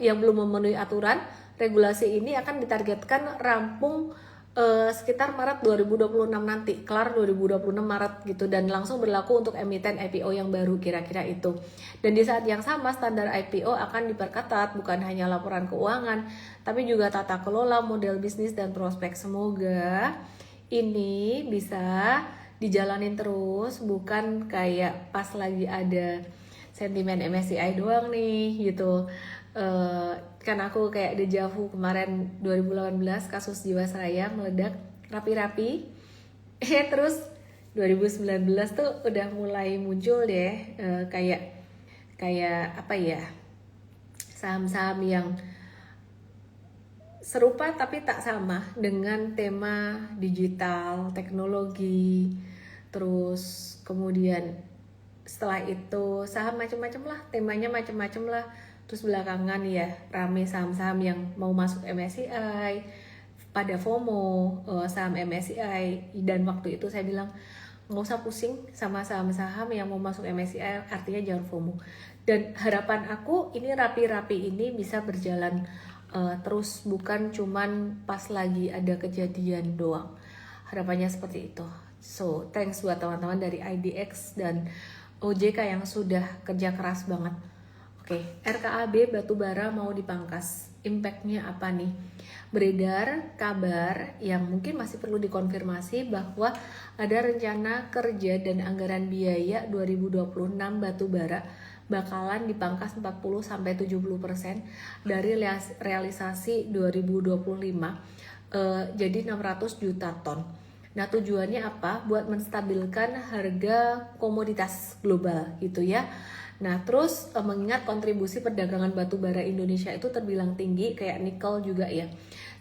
yang belum memenuhi aturan, regulasi ini akan ditargetkan rampung sekitar Maret 2026 nanti, kelar 2026 Maret gitu, dan langsung berlaku untuk emiten IPO yang baru kira-kira itu. Dan di saat yang sama standar IPO akan diperketat, bukan hanya laporan keuangan tapi juga tata kelola, model bisnis dan prospek. Semoga ini bisa dijalanin terus, bukan kayak pas lagi ada sentimen MSCI doang nih gitu. Kan aku kayak deja vu kemarin 2018 kasus Jiwasraya meledak rapi-rapi. Terus 2019 tuh udah mulai muncul deh kayak apa ya, saham-saham yang serupa tapi tak sama dengan tema digital, teknologi. Terus kemudian setelah itu saham macam-macam lah, temanya macam-macam lah. Terus belakangan ya rame saham-saham yang mau masuk MSCI pada FOMO saham MSCI, dan waktu itu saya bilang nggak usah pusing sama saham-saham yang mau masuk MSCI, artinya jangan FOMO. Dan harapan aku ini rapi-rapi ini bisa berjalan terus, bukan cuman pas lagi ada kejadian doang. Harapannya seperti itu. So thanks buat teman-teman dari IDX dan OJK yang sudah kerja keras banget. Oke, RKAB batubara mau dipangkas. Impactnya apa nih? Beredar kabar yang mungkin masih perlu dikonfirmasi bahwa ada rencana kerja dan anggaran biaya 2026 batubara bakalan dipangkas 40-70% dari realisasi 2025. Jadi 600 juta ton. Nah tujuannya apa? Buat menstabilkan harga komoditas global gitu ya. Nah terus mengingat kontribusi perdagangan batu bara Indonesia itu terbilang tinggi, kayak nikel juga ya,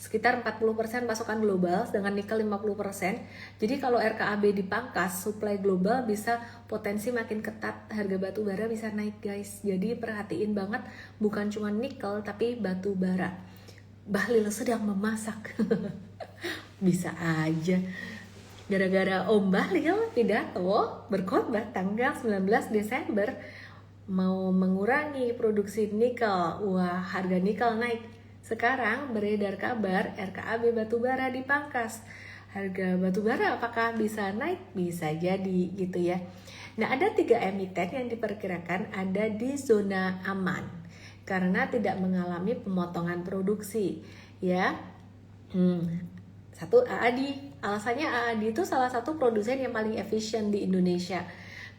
sekitar 40% pasokan global, sedangkan nikel 50%. Jadi kalau RKAB dipangkas, supply global bisa potensi makin ketat, harga batu bara bisa naik guys. Jadi perhatiin banget, bukan cuma nikel tapi batu bara. Bahlil sedang memasak. Bisa aja gara-gara Om Bahlil pidato berkhotbah tanggal 19 Desember mau mengurangi produksi nikel. Wah, harga nikel naik. Sekarang beredar kabar RKAB batubara dipangkas. Harga batubara apakah bisa naik? Bisa jadi gitu ya. Nah, ada 3 emiten yang diperkirakan ada di zona aman karena tidak mengalami pemotongan produksi ya. Satu, AADI. Alasannya AADI itu salah satu produsen yang paling efisien di Indonesia.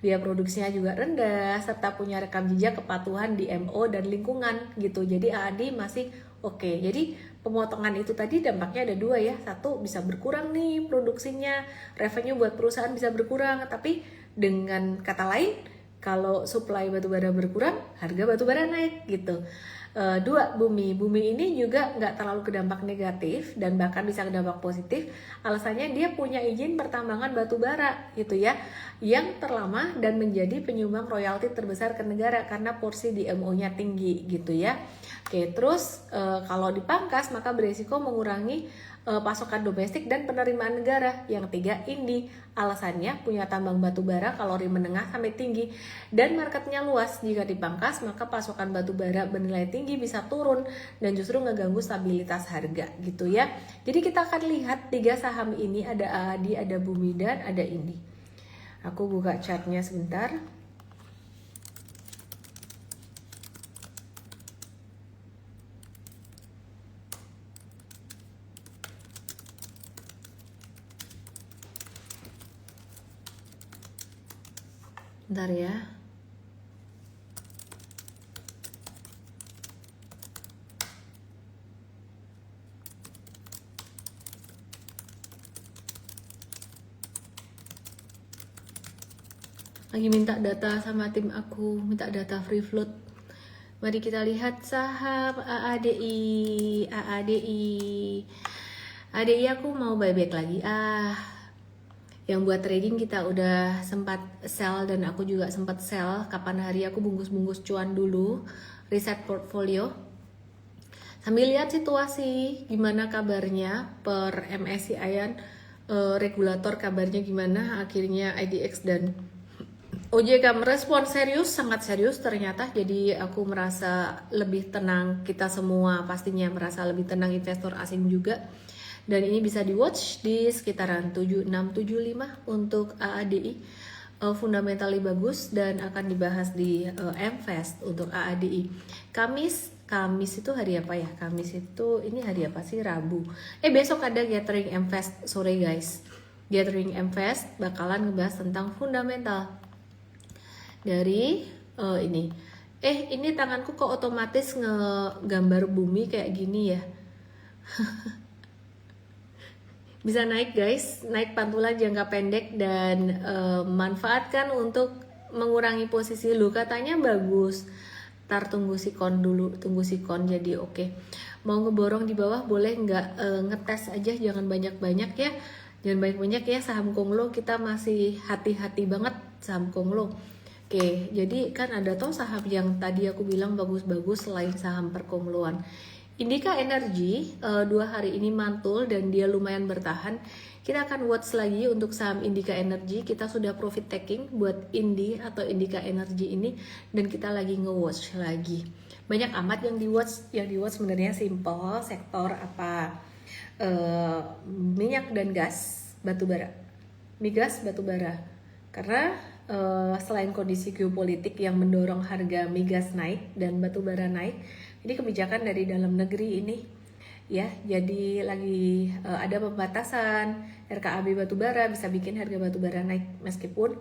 Biaya produksinya juga rendah, serta punya rekam jejak kepatuhan di MO dan lingkungan gitu. Jadi AADI masih oke. Jadi pemotongan itu tadi dampaknya ada 2 ya. Satu, bisa berkurang nih produksinya, revenue buat perusahaan bisa berkurang. Tapi dengan kata lain, kalau supply batubara berkurang, harga batubara naik gitu. 2, bumi ini juga nggak terlalu kedampak negatif dan bahkan bisa kedampak positif. Alasannya dia punya izin pertambangan batu bara gitu ya, yang terlama dan menjadi penyumbang royalti terbesar ke negara karena porsi DMO-nya tinggi gitu ya. Oke, terus kalau dipangkas maka beresiko mengurangi pasokan domestik dan penerimaan negara. Yang tiga, Indi. Alasannya punya tambang batu bara kalori menengah sampai tinggi dan marketnya luas. Jika dipangkas maka pasokan batu bara bernilai tinggi bisa turun dan justru ngeganggu stabilitas harga gitu ya. Jadi kita akan lihat tiga saham ini, ada AAD, ada Bumi dan ada Indi. Aku buka chartnya sebentar. Bentar ya. Lagi minta data sama tim aku, minta data free float. Mari kita lihat saham AADI. ADI aku mau buyback lagi. Yang buat trading kita udah sempat sell dan aku juga sempat sell. Kapan hari aku bungkus-bungkus cuan dulu, reset portfolio. Sambil lihat situasi gimana kabarnya per MSCI regulator kabarnya gimana. Akhirnya IDX dan OJK merespon serius, sangat serius ternyata. Jadi aku merasa lebih tenang, kita semua pastinya merasa lebih tenang, investor asing juga. Dan ini bisa di watch di sekitaran 7675 untuk AADI. Fundamentally bagus dan akan dibahas di MFest untuk AADI. Kamis itu hari apa ya? Kamis itu ini hari apa sih? Rabu. Besok ada gathering MFest sore guys. Gathering MFest bakalan ngebahas tentang fundamental dari ini. Ini tanganku kok otomatis ngegambar bumi kayak gini ya. Bisa naik guys, naik pantulan jangka pendek dan manfaatkan untuk mengurangi posisi lu. Katanya bagus. Ntar tunggu sikon dulu, tunggu sikon jadi oke. Mau ngeborong di bawah boleh nggak? Ngetes aja, jangan banyak-banyak ya. Jangan banyak-banyak ya, saham Konglo kita masih hati-hati banget saham Konglo. Oke, jadi kan ada toh saham yang tadi aku bilang bagus-bagus selain saham perkongloan. Indika Energy 2 hari ini mantul dan dia lumayan bertahan. Kita akan watch lagi untuk saham Indika Energy. Kita sudah profit taking buat Indi atau Indika Energy ini dan kita lagi nge-watch lagi. Banyak amat yang di-watch. Yang di-watch sebenarnya simple, sektor apa? Minyak dan gas, batubara. Migas, batubara. Karena selain kondisi geopolitik yang mendorong harga migas naik dan batubara naik, ini kebijakan dari dalam negeri ini ya, jadi lagi ada pembatasan. RKAB batubara bisa bikin harga batubara naik meskipun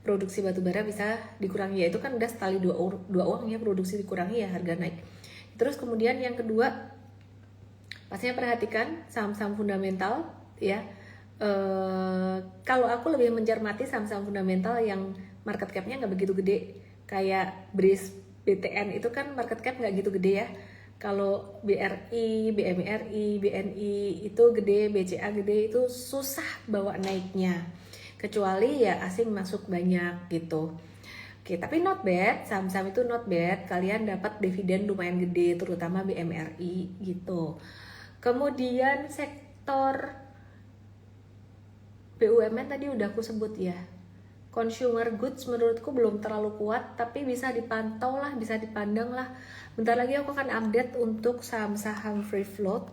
produksi batubara bisa dikurangi, ya itu kan udah sekali dua uang ya, produksi dikurangi ya harga naik. Terus kemudian yang kedua, pastinya perhatikan saham-saham fundamental ya. Kalau aku lebih mencermati saham-saham fundamental yang market cap-nya nggak begitu gede, kayak BRIS, BTN itu kan market cap nggak gitu gede ya. Kalau BRI, BMRI, BNI itu gede, BCA gede, itu susah bawa naiknya. Kecuali ya asing masuk banyak gitu. Oke, tapi not bad, saham-saham itu not bad. Kalian dapat dividen lumayan gede, terutama BMRI gitu. Kemudian sektor BUMN tadi udah aku sebut ya. Consumer goods menurutku belum terlalu kuat, tapi bisa dipantau lah, bisa dipandang lah. Bentar lagi aku akan update untuk saham-saham free float.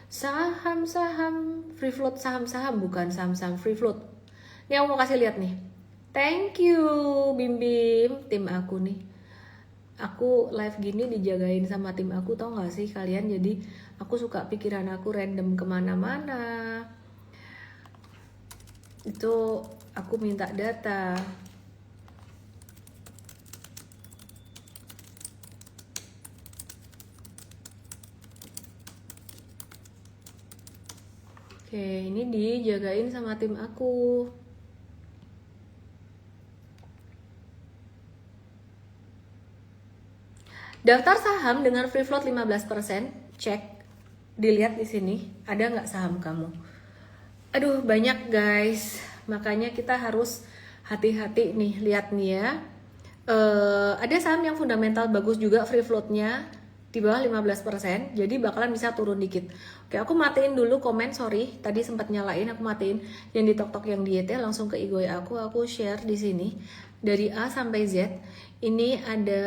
Saham-saham free float, saham-saham bukan saham-saham free float. Ini aku mau kasih lihat nih. Thank you Bim Bim, tim aku nih. Aku live gini dijagain sama tim aku, tau gak sih kalian? Jadi aku suka pikiran aku random kemana-mana. Itu aku minta data. Oke, ini dijagain sama tim aku. Daftar saham dengan free float 15%, cek, dilihat di sini, ada nggak saham kamu? Aduh, banyak guys, makanya kita harus hati-hati nih, lihat nih ya. Ada saham yang fundamental bagus juga free floatnya, di bawah 15%, jadi bakalan bisa turun dikit. Oke, aku matiin dulu komen, sorry, tadi sempat nyalain, aku matiin yang di tok yang di YT, langsung ke Igoy aku share di sini dari A sampai Z. Ini ada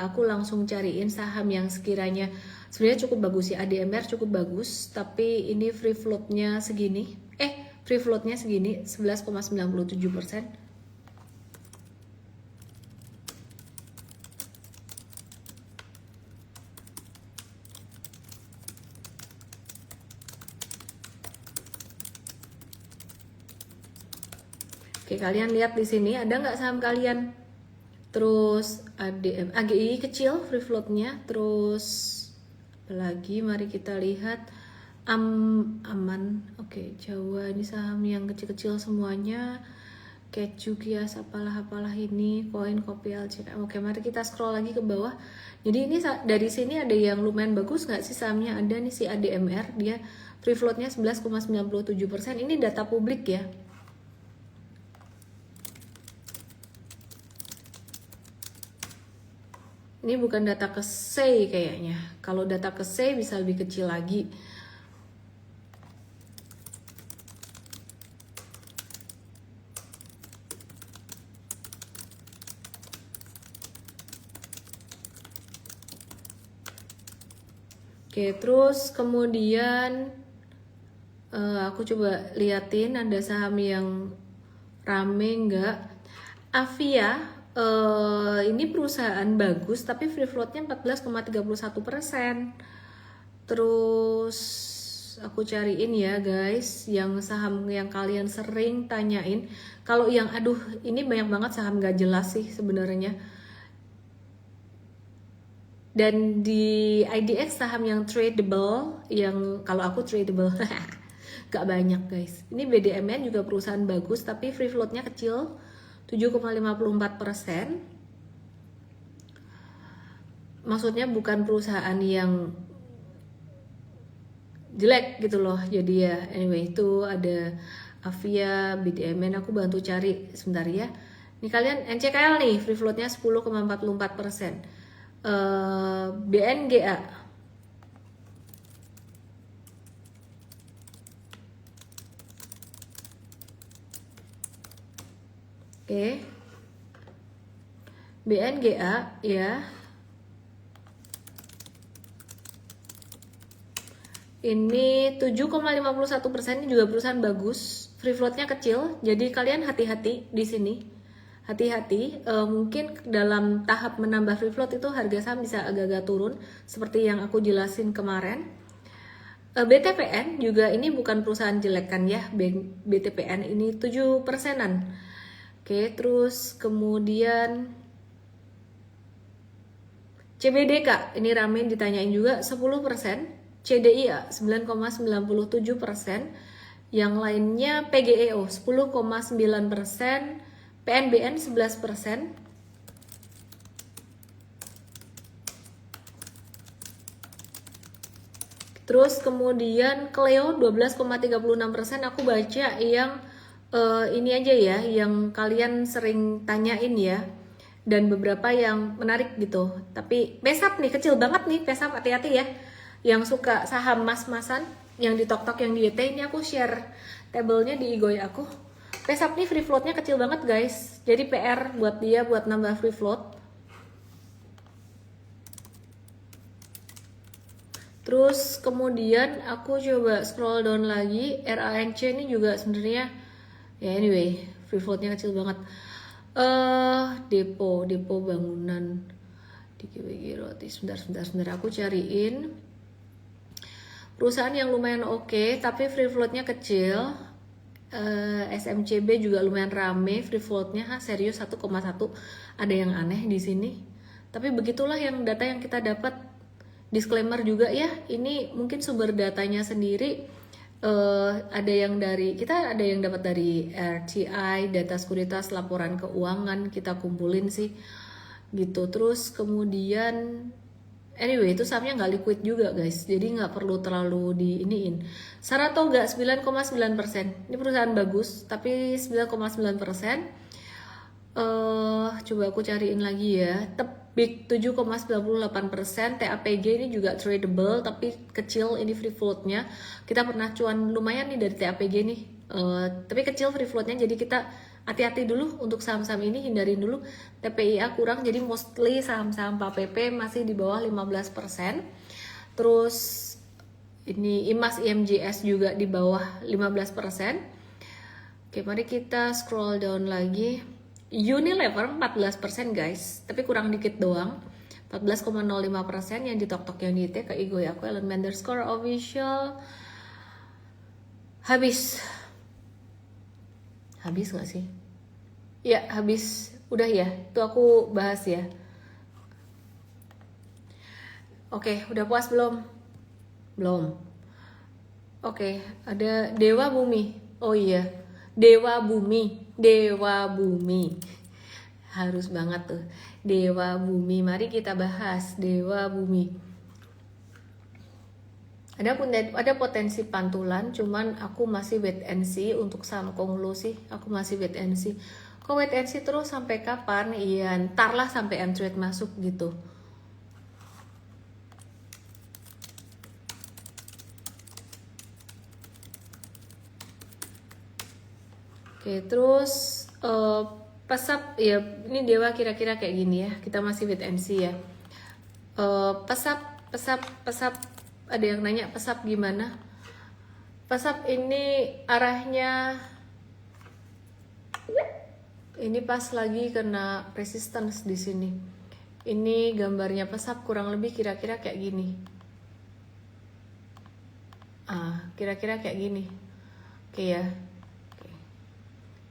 aku langsung cariin saham yang sekiranya sebenarnya cukup bagus ya, ADMR cukup bagus, tapi ini free floatnya segini, free floatnya segini 11,97%. Oke, kalian lihat di sini ada nggak saham kalian? Terus AGI kecil free floatnya, terus apalagi mari kita lihat aman. Oke, Jawa ini saham yang kecil-kecil semuanya. Keju, Kias, apalah ini, koin, kopi, LCK. Oke, mari kita scroll lagi ke bawah. Jadi ini dari sini ada yang lumayan bagus nggak sih sahamnya? Ada nih si ADMR, dia free floatnya 11,97%. Ini data publik ya. Ini bukan data KSEI kayaknya. Kalau data KSEI bisa lebih kecil lagi. Oke, terus kemudian aku coba liatin ada saham yang rame nggak. Avia ini perusahaan bagus tapi free floatnya 14,31%. Terus aku cariin ya guys yang saham yang kalian sering tanyain. Kalau yang ini banyak banget saham nggak jelas sih sebenarnya. Dan di IDX saham yang tradable, yang kalau aku tradable gak banyak guys. Ini BDMN juga perusahaan bagus tapi free floatnya kecil 7,54%. Maksudnya bukan perusahaan yang jelek gitu loh. Jadi ya anyway, itu ada Avia, BDMN, aku bantu cari sebentar ya. Ini kalian NCKL nih free floatnya 10,44%. BNGA oke. BNGA ya, ini 7,51%. Ini juga perusahaan bagus, free floatnya kecil, jadi kalian hati-hati di sini. Hati-hati, mungkin dalam tahap menambah free float itu harga saham bisa agak-agak turun seperti yang aku jelasin kemarin. BTPN juga ini bukan perusahaan jelek kan ya, BTPN ini 7%-an. Oke, terus kemudian CBDK ini ramen ditanyain juga 10%, CDIA 9,97%, yang lainnya PGEO 10,9%, PNBN 11%. Terus kemudian Cleo 12,36%. Aku baca yang ini aja ya, yang kalian sering tanyain ya, dan beberapa yang menarik gitu. Tapi Pesap nih kecil banget nih, Pesap hati-hati ya. Yang suka saham mas-masan, yang di tok yang di YT, ini aku share tabelnya di Igoy aku. Pesap nih free floatnya kecil banget guys, jadi PR buat dia buat nambah free float. Terus kemudian aku coba scroll down lagi, RANC ini juga sebenarnya ya anyway, free floatnya kecil banget. Depo bangunan di GBG Roti, sebentar aku cariin perusahaan yang lumayan oke, tapi free floatnya kecil. SMCB juga lumayan rame, free floatnya serius 1,1. Ada yang aneh di sini, tapi begitulah yang data yang kita dapat. Disclaimer juga ya, ini mungkin sumber datanya sendiri. Ada yang dapat dari RTI, data sekuritas laporan keuangan, kita kumpulin sih gitu. Terus kemudian anyway, itu sahamnya nggak liquid juga guys, jadi nggak perlu terlalu diiniin. Saratoga 9,9%. Ini perusahaan bagus, tapi 9,9%. Coba aku cariin lagi ya. Big 7,98%. TAPG ini juga tradable tapi kecil, ini free floatnya. Kita pernah cuan lumayan nih dari TAPG nih. Tapi kecil free floatnya, jadi kita hati-hati dulu untuk saham-saham ini, hindarin dulu. TPIA kurang, jadi mostly saham-saham PAPP masih di bawah 15%. Terus ini IMAS IMJS juga di bawah 15%. Oke, mari kita scroll down lagi. Unilever 14% guys, tapi kurang dikit doang. 14,05% yang di tok-tok yang di ke Igoy aku Elemen underscore official. Habis gak sih? Ya habis, udah ya, itu aku bahas ya. Oke, udah puas belum? Belum. Oke, ada Dewa Bumi. Oh iya, Dewa Bumi harus banget tuh, Dewa Bumi. Mari kita bahas Dewa Bumi. Ada potensi pantulan, cuman aku masih wait and see untuk saham Konglo sih. Aku masih wait and see. Kok wait and see terus sampai kapan? Iya, ntar lah sampai M-Trade masuk gitu. Oke, terus pesap ya, ini Dewa kira-kira kayak gini ya. Kita masih wait and see ya. Pesap ada yang nanya pesap gimana? Pesap ini arahnya ini pas lagi kena resistance di sini. Ini gambarnya pesap kurang lebih kira-kira kayak gini. Kira-kira kayak gini. Oke ya.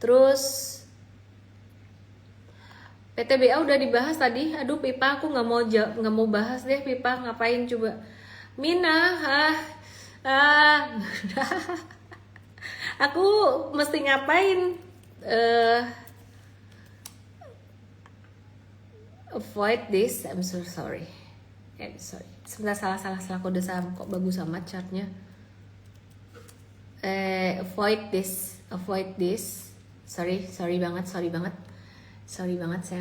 Terus PTBA udah dibahas tadi. Aduh Pipa, aku nggak mau bahas deh Pipa. Ngapain coba? Mina, aku mesti ngapain? Avoid this. I'm so sorry. Sebentar, salah kode saham, kok bagus amat chartnya. Avoid this. Sorry banget, saya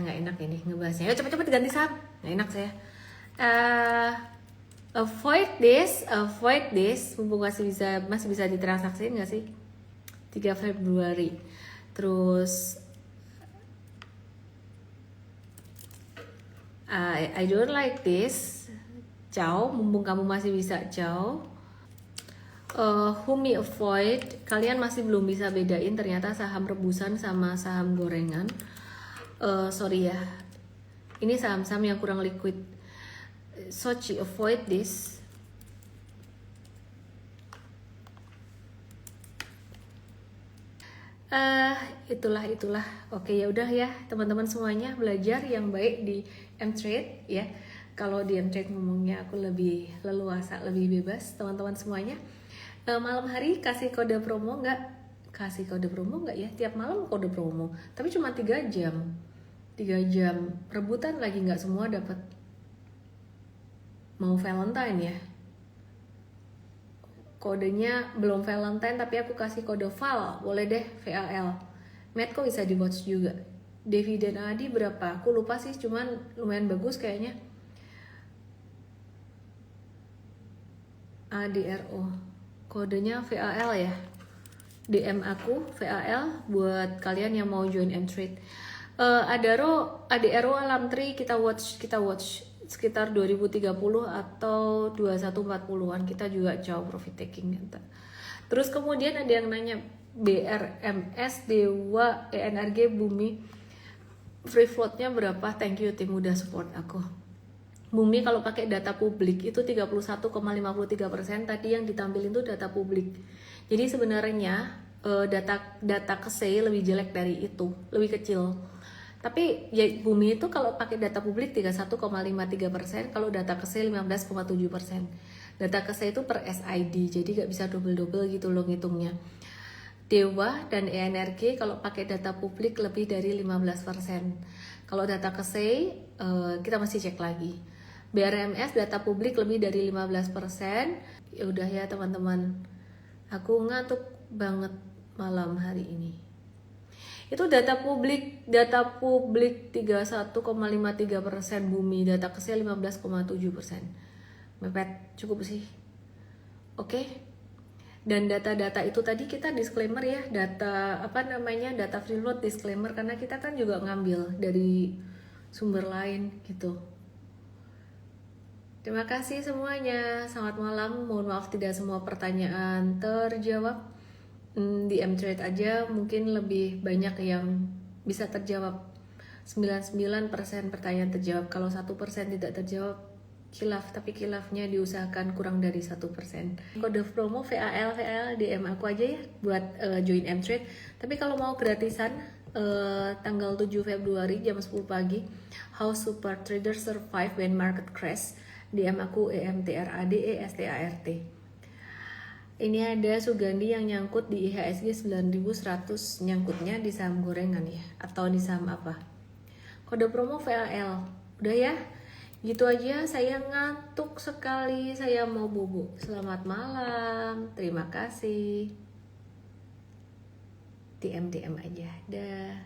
nggak enak ini ngebahasnya. Ayo cepet ganti saham, nggak enak saya. Avoid this. Mumpung masih bisa ditransaksiin nggak sih? 3 Februari. Terus I don't like this. Ciao, mumpung kamu masih bisa ciao. Humi avoid, kalian masih belum bisa bedain ternyata saham rebusan sama saham gorengan. Sorry ya, ini saham-saham yang kurang liquid. Sochi avoid this. Itulah. Oke, ya udah ya teman-teman semuanya, belajar yang baik di M-Trade ya. Kalau di M-Trade ngomongnya aku lebih leluasa, lebih bebas teman-teman semuanya. Malam hari kasih kode promo nggak? Kasih kode promo nggak ya? Tiap malam kode promo, tapi cuma 3 jam. 3 jam rebutan lagi, nggak semua dapat. Mau Valentine ya? Kodenya belum Valentine, tapi aku kasih kode VAL, boleh deh, VAL. Medco bisa di watch juga. Dividen Adi berapa? Aku lupa sih, cuman lumayan bagus kayaknya. ADRO, kodenya VAL ya. DM aku VAL buat kalian yang mau join M-Trade. ADRO Alam Tri kita watch sekitar 2030 atau 2140-an, kita juga jauh profit taking. Terus kemudian ada yang nanya BRMS, Dewa, ENRG, Bumi, free floatnya berapa? Thank you tim udah support aku. Bumi kalau pakai data publik itu 31,53%, tadi yang ditampilin itu data publik. Jadi sebenarnya data KSEI lebih jelek dari itu, lebih kecil. Tapi ya Bumi itu kalau pakai data publik 31,53%, kalau data KSEI 15,7%. Data KSEI itu per SID, jadi gak bisa double-double gitu loh ngitungnya. Dewa dan ENRG kalau pakai data publik lebih dari 15%. Kalau data KSEI kita masih cek lagi. BRMS data publik lebih dari 15%. Ya udah ya teman-teman, aku ngantuk banget malam hari ini. Itu data publik 31,53%, bumi data kesel 15,7%. Mepet, cukup sih. Oke. Dan data-data itu tadi kita disclaimer ya, data data freeload disclaimer, karena kita kan juga ngambil dari sumber lain gitu. Terima kasih semuanya, selamat malam. Mohon maaf tidak semua pertanyaan terjawab. Di Mtrade aja mungkin lebih banyak yang bisa terjawab. 99% pertanyaan terjawab. Kalau 1% tidak terjawab, khilaf, tapi khilafnya diusahakan kurang dari 1%. Kode promo VAL DM aku aja ya buat join Mtrade. Tapi kalau mau gratisan tanggal 7 Februari jam 10 pagi, How Super Trader Survive When Market Crash, DM aku EMTRADESTART. Ini ada Sugandi yang nyangkut di IHSG 9100, nyangkutnya di saham gorengan ya, atau di saham apa. Kode promo VAL. Udah ya, gitu aja. Saya ngantuk sekali, saya mau bobo. Selamat malam, terima kasih. DM aja, dah.